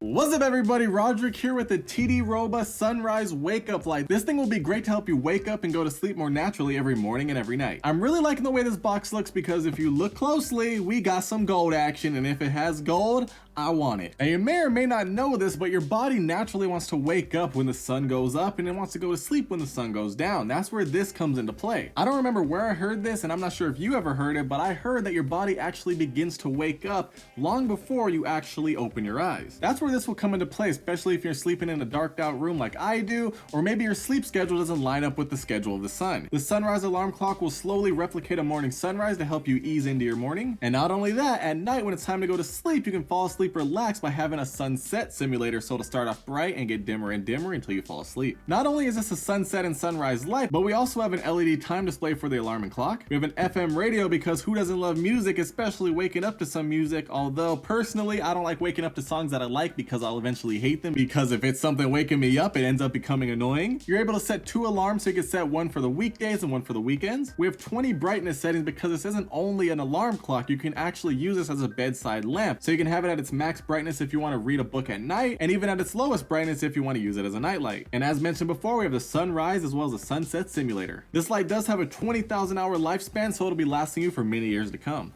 What's up everybody, Rodrick here with the TITIROBA Sunrise Wake Up Light. This thing will be great to help you wake up and go to sleep more naturally every morning and every night. I'm really liking the way this box looks because if you look closely, we got some gold action, and if it has gold, I want it. Now you may or may not know this, but your body naturally wants to wake up when the sun goes up and it wants to go to sleep when the sun goes down. That's where this comes into play. I don't remember where I heard this, and I'm not sure if you ever heard it, but I heard that your body actually begins to wake up long before you actually open your eyes. That's where this will come into play, especially if you're sleeping in a darked out room like I do, or maybe your sleep schedule doesn't line up with the schedule of the sun. The sunrise alarm clock will slowly replicate a morning sunrise to help you ease into your morning. And not only that, at night when it's time to go to sleep, you can fall asleep relaxed by having a sunset simulator, so it'll start off bright and get dimmer and dimmer until you fall asleep. Not only is this a sunset and sunrise light, but we also have an LED time display for the alarm and clock. We have an FM radio because who doesn't love music, especially waking up to some music, although personally I don't like waking up to songs that I like because I'll eventually hate them, because if it's something waking me up, it ends up becoming annoying. You're able to set 2 alarms, so you can set one for the weekdays and one for the weekends. We have 20 brightness settings because this isn't only an alarm clock, you can actually use this as a bedside lamp, so you can have it at its max brightness if you want to read a book at night, and even at its lowest brightness if you want to use it as a nightlight. And as mentioned before, we have the sunrise as well as a sunset simulator. This light does have a 20,000 hour lifespan, so it'll be lasting you for many years to come.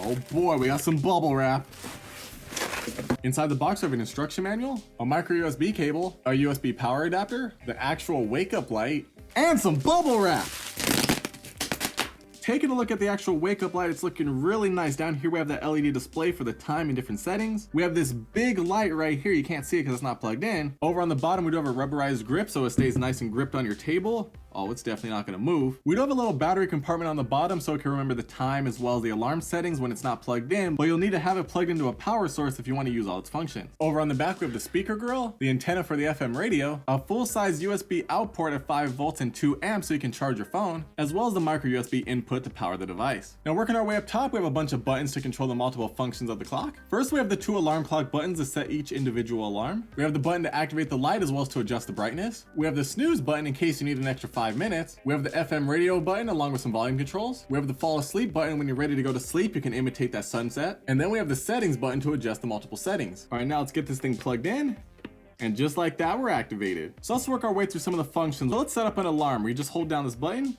Oh boy, we got some bubble wrap. Inside the box, we have an instruction manual, a micro USB cable, a USB power adapter, the actual wake up light, and some bubble wrap. Taking a look at the actual wake up light, it's looking really nice. Down here we have the LED display for the time and different settings. We have this big light right here. You can't see it because it's not plugged in. Over on the bottom we do have a rubberized grip so it stays nice and gripped on your table. Oh, it's definitely not gonna move. We do have a little battery compartment on the bottom so it can remember the time as well as the alarm settings when it's not plugged in, but you'll need to have it plugged into a power source if you want to use all its functions. Over on the back we have the speaker grill, the antenna for the FM radio, a full-size USB out port at 5 volts and 2 amps so you can charge your phone, as well as the micro USB input to power the device. Now working our way up top, we have a bunch of buttons to control the multiple functions of the clock. First we have the 2 alarm clock buttons to set each individual alarm. We have the button to activate the light as well as to adjust the brightness. We have the snooze button in case you need an extra 5 minutes. We have the FM radio button along with some volume controls. We have the fall asleep button. When you're ready to go to sleep, you can imitate that sunset. And then we have the settings button to adjust the multiple settings. All right, now let's get this thing plugged in. And just like that, we're activated. So let's work our way through some of the functions. So let's set up an alarm. We just hold down this button.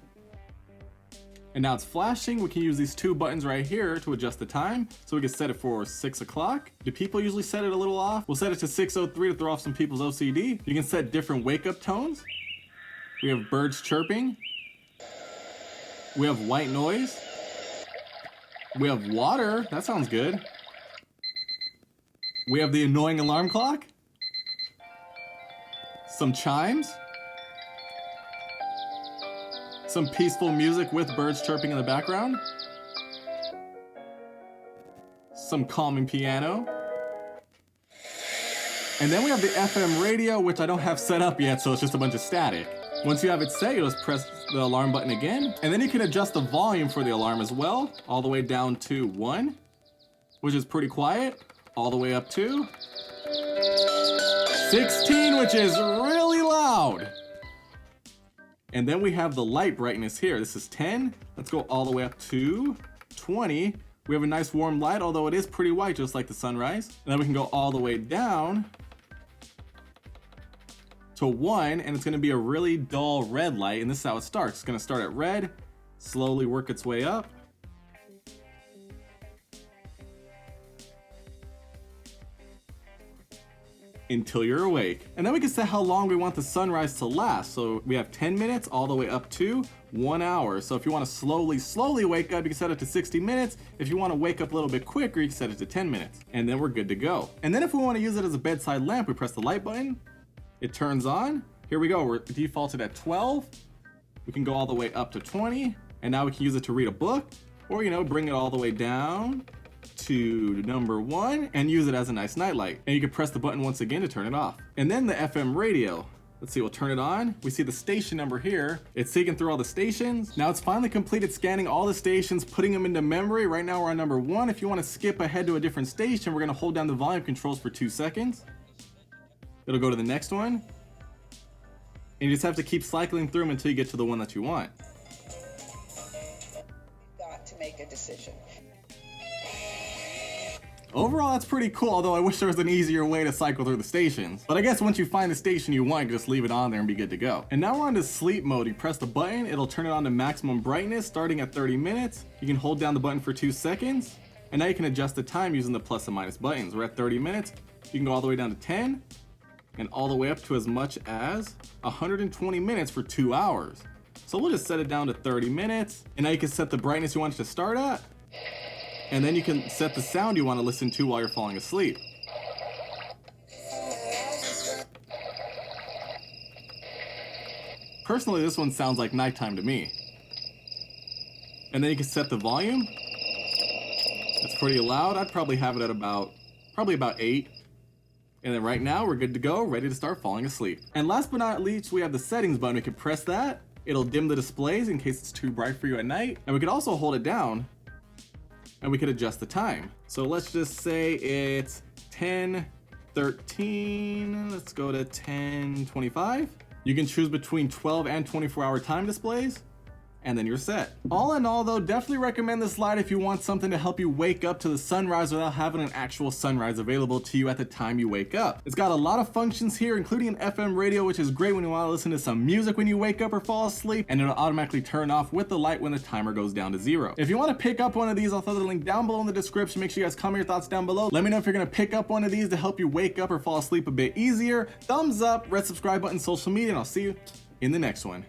And now it's flashing. We can use these 2 buttons right here to adjust the time. So we can set it for 6 o'clock. Do people usually set it a little off? We'll set it to 6:03 to throw off some people's OCD. You can set different wake up tones. We have birds chirping. We have white noise. We have water. That sounds good. We have the annoying alarm clock. Some chimes. Some peaceful music with birds chirping in the background. Some calming piano. And then we have the FM radio, which I don't have set up yet, so it's just a bunch of static. Once you have it set, you'll just press the alarm button again, and then you can adjust the volume for the alarm as well, all the way down to 1, which is pretty quiet, all the way up to 16, which is really loud. And then we have the light brightness here. This is 10. Let's go all the way up to 20. We have a nice warm light, although it is pretty white, just like the sunrise. And then we can go all the way down to 1, and it's gonna be a really dull red light, and this is how it starts. It's gonna start at red, slowly work its way up. Until you're awake. And then we can set how long we want the sunrise to last. So we have 10 minutes all the way up to 1 hour. So if you want to slowly wake up, you can set it to 60 minutes. If you want to wake up a little bit quicker, you can set it to 10 minutes. And then we're good to go. And then if we want to use it as a bedside lamp, we press the light button. It turns on. Here we go. We're defaulted at 12. We can go all the way up to 20. And now we can use it to read a book, or, you know, bring it all the way down to number 1 and use it as a nice nightlight. And you can press the button once again to turn it off. And then the FM radio. Let's see, we'll turn it on. We see the station number here. It's seeking through all the stations. Now it's finally completed scanning all the stations, putting them into memory. Right now we're on number 1. If you want to skip ahead to a different station, we're gonna hold down the volume controls for 2 seconds. It'll go to the next one. And you just have to keep cycling through them until you get to the one that you want. Got to make a decision. Overall, that's pretty cool, although I wish there was an easier way to cycle through the stations. But I guess once you find the station you want, you can just leave it on there and be good to go. And now we're on to sleep mode. You press the button, it'll turn it on to maximum brightness starting at 30 minutes. You can hold down the button for 2 seconds. And now you can adjust the time using the plus and minus buttons. We're at 30 minutes. You can go all the way down to 10 and all the way up to as much as 120 minutes for 2 hours. So we'll just set it down to 30 minutes. And now you can set the brightness you want it to start at. And then you can set the sound you want to listen to while you're falling asleep. Personally, this one sounds like nighttime to me. And then you can set the volume. It's pretty loud. I'd probably have it at about 8. And then right now we're good to go, ready to start falling asleep. And last but not least, we have the settings button. We can press that. It'll dim the displays in case it's too bright for you at night. And we could also hold it down and we could adjust the time. So let's just say it's 10:13. Let's go to 10:25. You can choose between 12 and 24-hour time displays. And then you're set. All in all though, definitely recommend this light if you want something to help you wake up to the sunrise without having an actual sunrise available to you at the time you wake up. It's got a lot of functions here, including an FM radio, which is great when you want to listen to some music when you wake up or fall asleep, and it'll automatically turn off with the light when the timer goes down to 0. If you want to pick up one of these, I'll throw the link down below in the description. Make sure you guys comment your thoughts down below. Let me know if you're going to pick up one of these to help you wake up or fall asleep a bit easier. Thumbs up, red subscribe button, social media, and I'll see you in the next one.